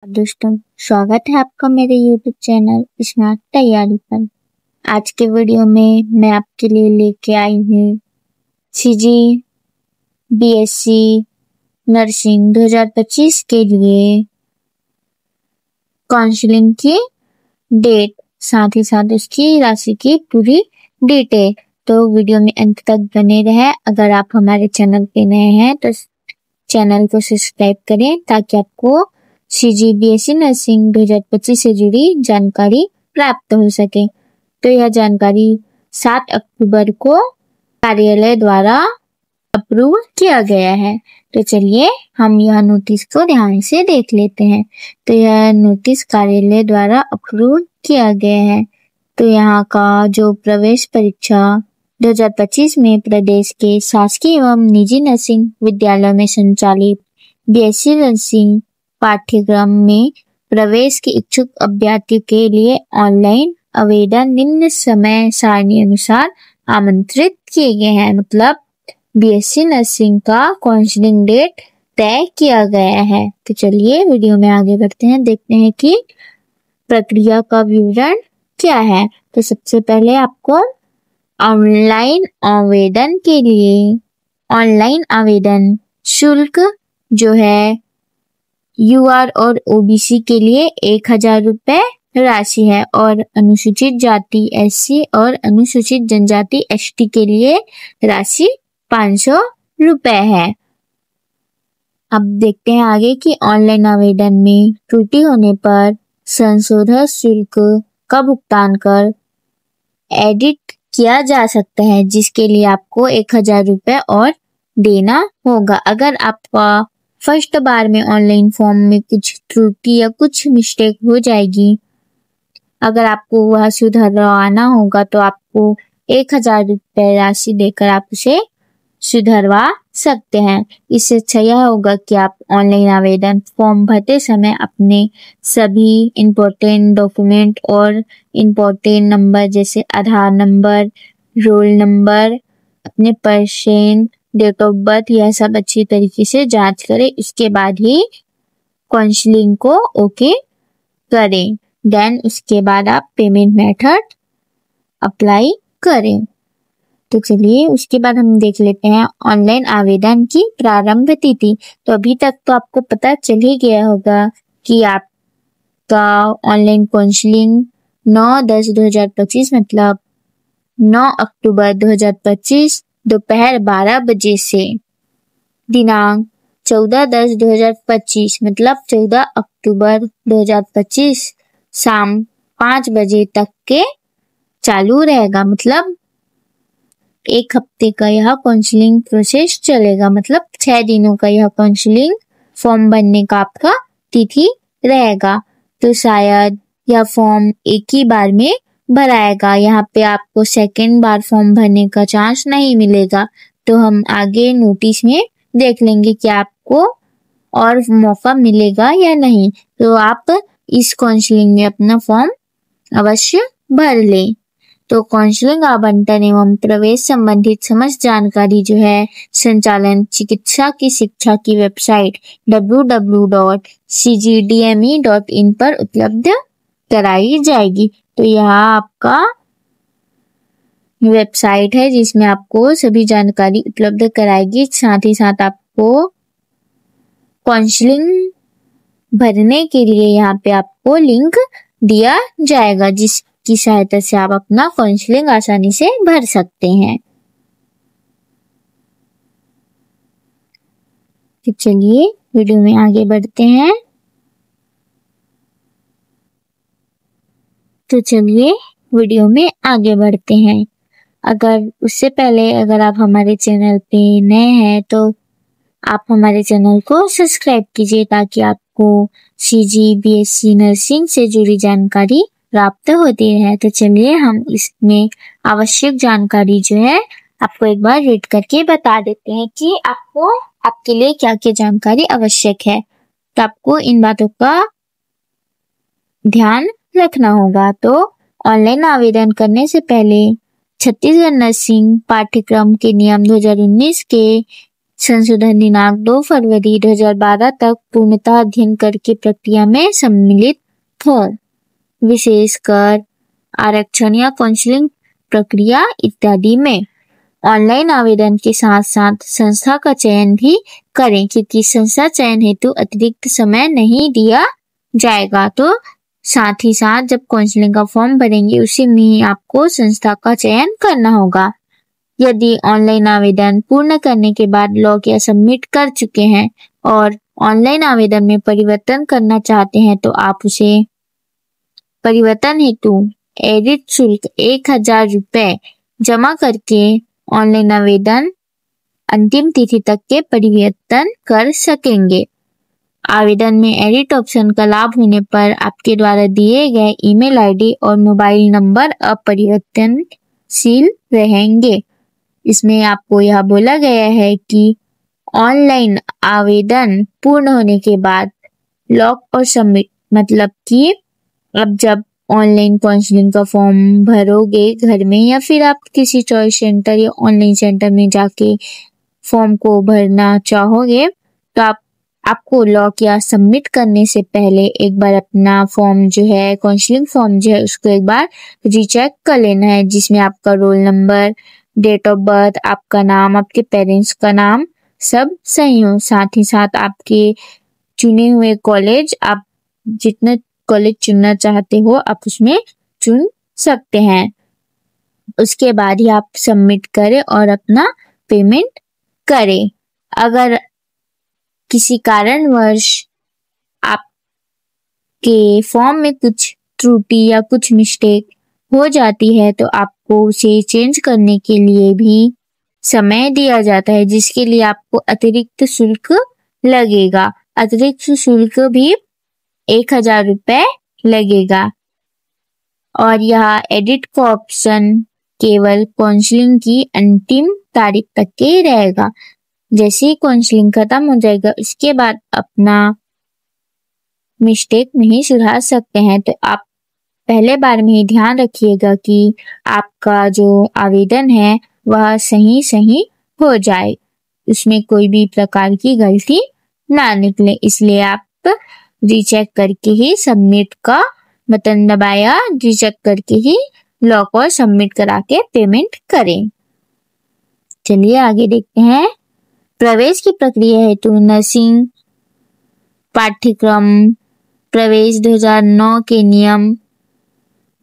दोस्तों, स्वागत है आपका मेरे YouTube चैनल स्मार्ट तैयारी पर। आज के वीडियो में मैं आपके लिए लेके आई हूँ CG BSc नर्सिंग 2025 के लिए काउंसलिंग की डेट, साथ ही साथ उसकी राशि की पूरी डिटेल। तो वीडियो में अंत तक बने रहे। अगर आप हमारे चैनल पे नए हैं तो चैनल को सब्सक्राइब करें ताकि आपको CG BSc नर्सिंग 2025 से जुड़ी जानकारी प्राप्त हो सके। तो यह जानकारी 7 अक्टूबर को कार्यालय द्वारा अप्रूव किया गया है। तो चलिए हम यह नोटिस को ध्यान से देख लेते हैं। तो यह नोटिस कार्यालय द्वारा अप्रूव किया गया है। तो यहाँ का जो प्रवेश परीक्षा 2025 में प्रदेश के शासकीय एवं निजी नर्सिंग विद्यालयों में संचालित BSc नर्सिंग पाठ्यक्रम में प्रवेश के इच्छुक अभ्यर्थियों के लिए ऑनलाइन आवेदन निम्न समय सारणी अनुसार आमंत्रित किए गए हैं। मतलब BSc नर्सिंग का काउंसलिंग डेट तय किया गया है। तो चलिए वीडियो में आगे बढ़ते हैं, देखते हैं कि प्रक्रिया का विवरण क्या है। तो सबसे पहले आपको ऑनलाइन आवेदन के लिए ऑनलाइन आवेदन शुल्क जो है UR और OBC के लिए 1000 रुपए राशि है और अनुसूचित जाति SC और अनुसूचित जनजाति ST के लिए राशि 500 रुपए है। अब देखते हैं आगे कि ऑनलाइन आवेदन में त्रुटि होने पर संशोधित शुल्क का भुगतान कर एडिट किया जा सकता है, जिसके लिए आपको 1000 रुपए और देना होगा। अगर आपका फर्स्ट बार में ऑनलाइन फॉर्म में कुछ त्रुटि या कुछ मिस्टेक हो जाएगी, अगर आपको वह सुधरवाना होगा तो आपको 1000 रुपए राशि देकर आप उसे सुधरवा सकते हैं। इससे अच्छा यह होगा कि आप ऑनलाइन आवेदन फॉर्म भरते समय अपने सभी इम्पोर्टेंट डॉक्यूमेंट और इम्पोर्टेंट नंबर जैसे आधार नंबर, रोल नंबर, अपने परसेंट, डेट ऑफ बर्थ, यह सब अच्छी तरीके से जांच करें। इसके बाद ही काउंसलिंग को ओके करें। देन उसके बाद आप पेमेंट मेथड अप्लाई करें। तो चलिए उसके बाद हम देख लेते हैं ऑनलाइन आवेदन की प्रारंभ तिथि। तो अभी तक तो आपको पता चल ही गया होगा कि आपका ऑनलाइन काउंसलिंग 9/10/2025 मतलब 9 अक्टूबर 2025 दोपहर 12 बजे से दिनांक 14/10/2025 मतलब 14 अक्टूबर 2025 शाम 5 बजे तक के चालू रहेगा। मतलब 1 हफ्ते का यह काउंसलिंग प्रोसेस चलेगा। मतलब 6 दिनों का यह काउंसलिंग फॉर्म भरने का आपका तिथि रहेगा। तो शायद यह फॉर्म एक ही बार में भराएगा। यहाँ पे आपको सेकेंड बार फॉर्म भरने का चांस नहीं मिलेगा। तो हम आगे नोटिस में देख लेंगे कि आपको और मौका मिलेगा या नहीं। तो आप इस काउंसलिंग में अपना फॉर्म अवश्य भर लें। तो काउंसलिंग आवंटन एवं प्रवेश संबंधित समस्त जानकारी जो है संचालन चिकित्सा की शिक्षा की वेबसाइट www.cgdme.in पर उपलब्ध कराई जाएगी। तो यहाँ आपका वेबसाइट है जिसमें आपको सभी जानकारी उपलब्ध कराएगी। साथ ही साथ आपको काउंसलिंग भरने के लिए यहाँ पे आपको लिंक दिया जाएगा, जिसकी सहायता से आप अपना काउंसलिंग आसानी से भर सकते हैं। तो चलिए वीडियो में आगे बढ़ते हैं। अगर उससे पहले अगर आप हमारे चैनल पे नए हैं तो आप हमारे चैनल को सब्सक्राइब कीजिए ताकि आपको CG BSc नर्सिंग से जुड़ी जानकारी प्राप्त होती रहे। तो चलिए हम इसमें आवश्यक जानकारी जो है आपको एक बार रीड करके बता देते हैं कि आपको आपके लिए क्या क्या जानकारी आवश्यक है। तो आपको इन बातों का ध्यान रखना होगा। तो ऑनलाइन आवेदन करने से पहले छत्तीसगढ़ नर्सिंग पाठ्यक्रम के नियम 2019 के संशोधन दिनांक 2 फरवरी 2012 तक पूर्णतः अध्ययन करके प्रक्रिया में सम्मिलित हो, विशेषकर आरक्षण या काउंसलिंग प्रक्रिया इत्यादि में। ऑनलाइन आवेदन के साथ साथ संस्था का चयन भी करें, क्योंकि संस्था चयन हेतु अतिरिक्त समय नहीं दिया जाएगा। तो साथ ही साथ जब काउंसलिंग का फॉर्म भरेंगे उसी में ही आपको संस्था का चयन करना होगा। यदि ऑनलाइन आवेदन पूर्ण करने के बाद लॉग या सबमिट कर चुके हैं और ऑनलाइन आवेदन में परिवर्तन करना चाहते हैं तो आप उसे परिवर्तन हेतु एडिट शुल्क 1000 रुपये जमा करके ऑनलाइन आवेदन अंतिम तिथि तक के परिवर्तन कर सकेंगे। आवेदन में एडिट ऑप्शन का लाभ होने पर आपके द्वारा दिए गए ईमेल आईडी और मोबाइल नंबर अपरिवर्तनशील रहेंगे। इसमें आपको यह बोला गया है कि ऑनलाइन आवेदन पूर्ण होने के बाद लॉक और सबमिट, मतलब कि अब जब ऑनलाइन काउंसलिंग का फॉर्म भरोगे घर में या फिर आप किसी चॉइस सेंटर या ऑनलाइन सेंटर में जाके फॉर्म को भरना चाहोगे तो आपको लॉक या सबमिट करने से पहले एक बार अपना फॉर्म जो है, काउंसलिंग फॉर्म जो है, उसको एक बार रीचेक कर लेना है, जिसमें आपका roll number, date of birth, आपका नाम, आपके पेरेंट्स का नाम सब सही हो। साथ ही साथ आपके चुने हुए कॉलेज, आप जितना कॉलेज चुनना चाहते हो आप उसमें चुन सकते हैं। उसके बाद ही आप सबमिट करें और अपना पेमेंट करें। अगर किसी कारणवश आपके फॉर्म में कुछ त्रुटि या कुछ मिस्टेक हो जाती है तो आपको उसे चेंज करने के लिए भी समय दिया जाता है, जिसके लिए आपको अतिरिक्त शुल्क लगेगा। अतिरिक्त शुल्क भी 1000 रुपये लगेगा। और यह एडिट का ऑप्शन केवल काउंसलिंग की अंतिम तारीख तक के ही रहेगा। जैसे ही काउंसलिंग खत्म हो जाएगा उसके बाद अपना मिस्टेक नहीं सुधार सकते हैं। तो आप पहले बार में ही ध्यान रखिएगा कि आपका जो आवेदन है वह सही हो जाए, उसमें कोई भी प्रकार की गलती ना निकले। इसलिए आप रीचेक करके ही सबमिट का बटन दबाया, रीचेक करके ही लॉक और सबमिट करा के पेमेंट करें। चलिए आगे देखते हैं। प्रवेश की प्रक्रिया हेतु नर्सिंग पाठ्यक्रम प्रवेश 2009 के नियम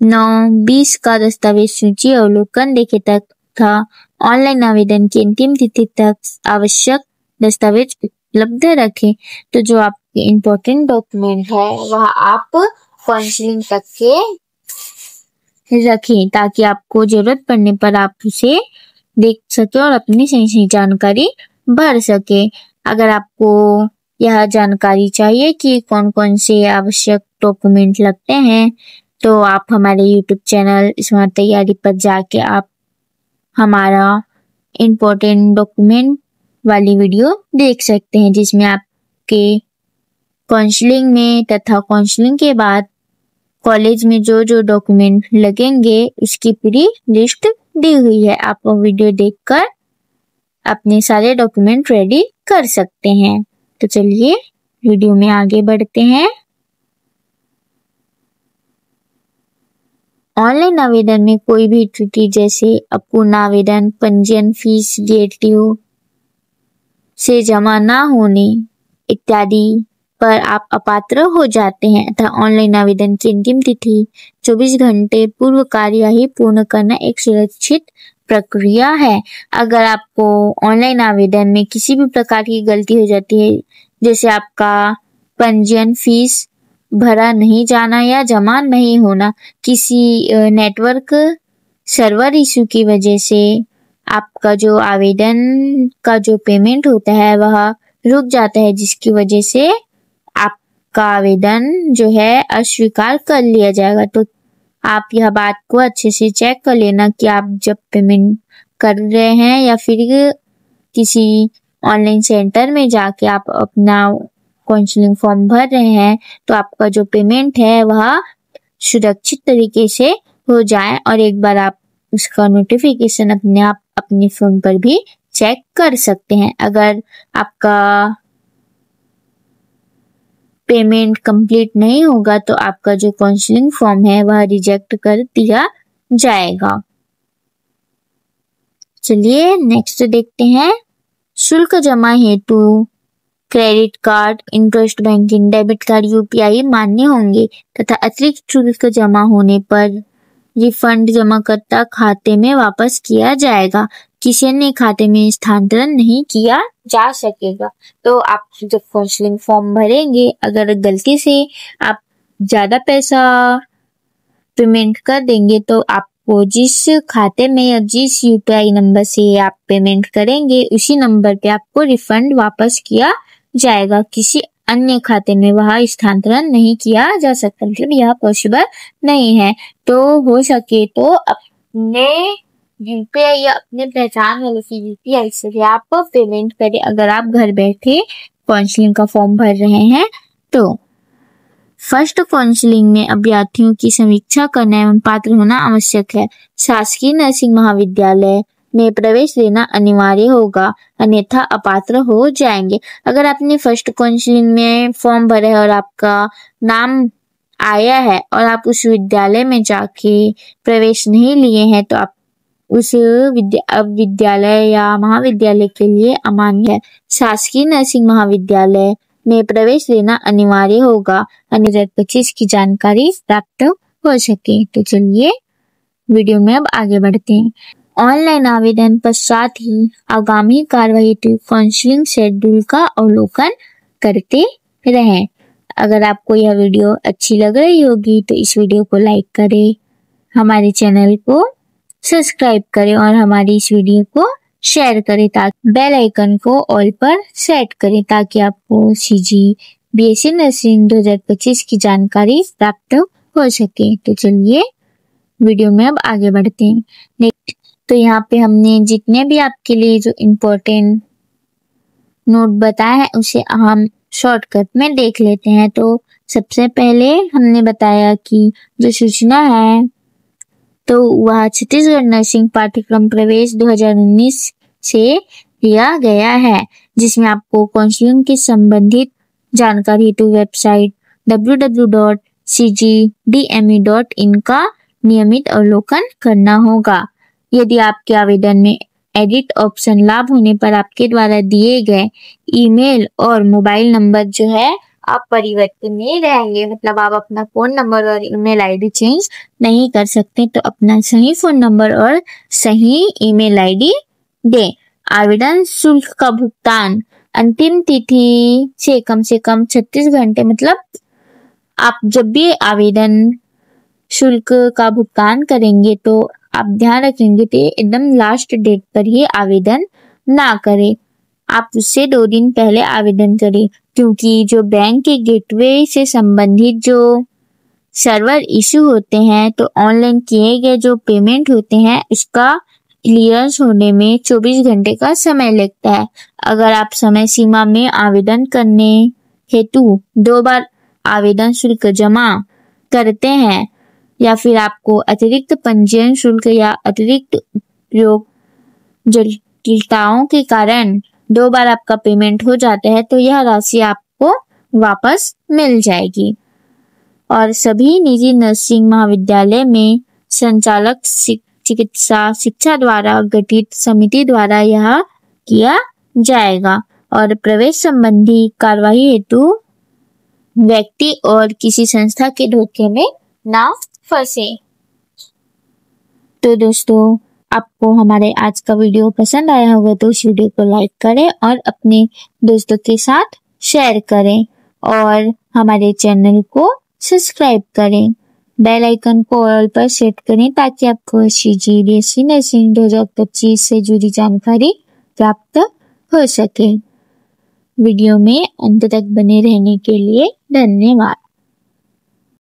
9-20 का दस्तावेज सूची अवलोकन देखे तथा ऑनलाइन आवेदन की अंतिम तिथि तक आवश्यक दस्तावेज उपलब्ध रखें। तो जो आपके इम्पोर्टेंट डॉक्यूमेंट है वह आप काउंसलिंग तक के रखें, ताकि आपको जरूरत पड़ने पर आप उसे देख सके और अपनी सही जानकारी भर सके। अगर आपको यह जानकारी चाहिए कि कौन कौन से आवश्यक डॉक्यूमेंट लगते हैं तो आप हमारे YouTube चैनल स्मार्ट तैयारी पर जाके आप हमारा इम्पोर्टेंट डॉक्यूमेंट वाली वीडियो देख सकते हैं, जिसमें आपके काउंसलिंग में तथा काउंसलिंग के बाद कॉलेज में जो जो डॉक्यूमेंट लगेंगे उसकी पूरी लिस्ट दी हुई है। आप वो वीडियो देखकर अपने सारे डॉक्यूमेंट रेडी कर सकते हैं। तो चलिए वीडियो में आगे बढ़ते हैं। ऑनलाइन आवेदन में कोई भी त्रुटि जैसे अपूर्ण आवेदन, पंजीयन फीस डेट ड्यू से जमा ना होने इत्यादि पर आप अपात्र हो जाते हैं तथा ऑनलाइन आवेदन की अंतिम तिथि 24 घंटे पूर्व कार्यवाही पूर्ण करना एक सुरक्षित प्रक्रिया है। अगर आपको ऑनलाइन आवेदन में किसी भी प्रकार की गलती हो जाती है, जैसे आपका पंजीयन फीस भरा नहीं जाना या जमा नहीं होना, किसी नेटवर्क सर्वर इशू की वजह से आपका जो आवेदन का जो पेमेंट होता है वह रुक जाता है, जिसकी वजह से आपका आवेदन जो है अस्वीकार कर लिया जाएगा। तो आप यह बात को अच्छे से चेक कर लेना कि आप जब पेमेंट कर रहे हैं या फिर किसी ऑनलाइन सेंटर में जाके आप अपना काउंसलिंग फॉर्म भर रहे हैं तो आपका जो पेमेंट है वह सुरक्षित तरीके से हो जाए और एक बार आप उसका नोटिफिकेशन अपने आप अपने फोन पर भी चेक कर सकते हैं। अगर आपका पेमेंट कंप्लीट नहीं होगा तो आपका जो काउंसलिंग फॉर्म है वह रिजेक्ट कर दिया जाएगा। चलिए नेक्स्ट देखते हैं। शुल्क जमा हेतु credit card, interest banking, debit card, UPI मान्य होंगे तथा अतिरिक्त शुल्क जमा होने पर रिफंड जमाकर्ता खाते में वापस किया जाएगा। किसी अन्य खाते में स्थानांतरण नहीं किया जा सकेगा। तो आप जब काउंसलिंग फॉर्म भरेंगे, अगर गलती से आप ज्यादा पैसा पेमेंट कर देंगे तो आपको जिस खाते में या जिस यूपीआई नंबर से आप पेमेंट करेंगे उसी नंबर पे आपको रिफंड वापस किया जाएगा। किसी अन्य खाते में वह स्थानांतरण नहीं किया जा सकता, मतलब यह पॉसिबल नहीं है। तो हो सके तो अपने यूपीआई या अपने पहचान वाले की यूपीआई से आप पेमेंट करें अगर आप घर बैठे काउंसलिंग का फॉर्म भर रहे हैं। तो फर्स्ट काउंसलिंग में अभ्यर्थियों की समीक्षा करना एवं पात्र होना आवश्यक है। शासकीय नर्सिंग महाविद्यालय में प्रवेश लेना अनिवार्य होगा, अन्यथा अपात्र हो जाएंगे। अगर आपने फर्स्ट काउंसलिंग में फॉर्म भरा है और आपका नाम आया है और आप उस विद्यालय में जाके प्रवेश नहीं लिए हैं तो आप उस विद्यालय या महाविद्यालय के लिए अमान्य है। शासकीय नर्सिंग महाविद्यालय में प्रवेश लेना अनिवार्य होगा, अन्य 2025 की जानकारी प्राप्त हो सके। तो चलिए वीडियो में अब आगे बढ़ते हैं। ऑनलाइन आवेदन पश्चात ही आगामी कार्यवाही काउंसलिंग शेड्यूल का अवलोकन करते रहें। अगर आपको यह वीडियो अच्छी लग रही होगी तो इस वीडियो को लाइक करें, हमारे चैनल को सब्सक्राइब करें और हमारी इस वीडियो को शेयर करें, ताकि बेल आइकन को ऑल पर सेट करें ताकि आपको सीजी बीएससी नर्सिंग 2025 की जानकारी प्राप्त हो सके। तो चलिए वीडियो में अब आगे बढ़ते हैं। तो यहाँ पे हमने जितने भी आपके लिए जो इम्पोर्टेंट नोट बताया है उसे हम शॉर्टकट में देख लेते हैं। तो सबसे पहले हमने बताया कि जो सूचना है तो वह छत्तीसगढ़ नर्सिंग पाठ्यक्रम प्रवेश 2019 से लिया गया है, जिसमें आपको काउंसलिंग के संबंधित जानकारी हेतु वेबसाइट www.cgdme.in का नियमित अवलोकन करना होगा। यदि आपके आवेदन में एडिट ऑप्शन लाभ होने पर आपके द्वारा दिए गए ईमेल और मोबाइल नंबर जो है आप परिवर्तनीय रहेंगे, मतलब आप अपना फोन नंबर और ईमेल आईडी चेंज नहीं कर सकते। तो अपना सही फोन नंबर और सही ईमेल आईडी दें। आवेदन शुल्क का भुगतान अंतिम तिथि से कम 36 घंटे, मतलब आप जब भी आवेदन शुल्क का भुगतान करेंगे तो आप ध्यान रखेंगे कि एकदम लास्ट डेट पर ही आवेदन ना करें, आप उससे 2 दिन पहले आवेदन करें, क्योंकि जो बैंक के गेटवे से संबंधित जो सर्वर इशू होते हैं तो ऑनलाइन किए गए जो पेमेंट होते हैं उसका क्लियरेंस होने में 24 घंटे का समय लगता है। अगर आप समय सीमा में आवेदन करने हेतु 2 बार आवेदन शुल्क जमा करते हैं या फिर आपको अतिरिक्त पंजीयन शुल्क या अतिरिक्त उपयोग जटिलताओं के कारण 2 बार आपका पेमेंट हो जाता है तो यह राशि आपको वापस मिल जाएगी। और सभी निजी नर्सिंग महाविद्यालय में संचालक चिकित्सा शिक्षा द्वारा गठित समिति द्वारा यह किया जाएगा। और प्रवेश संबंधी कार्यवाही हेतु व्यक्ति और किसी संस्था के धोखे में ना फंसे। तो दोस्तों आपको हमारे आज का वीडियो पसंद आया होगा तो इस वीडियो को लाइक करें और अपने दोस्तों के साथ शेयर करें और हमारे चैनल को सब्सक्राइब करें। बेल आइकन को ऑल पर सेट करें ताकि आपको सीजी नर्सिंग 2025 से जुड़ी जानकारी प्राप्त हो सके। वीडियो में अंत तक बने रहने के लिए धन्यवाद।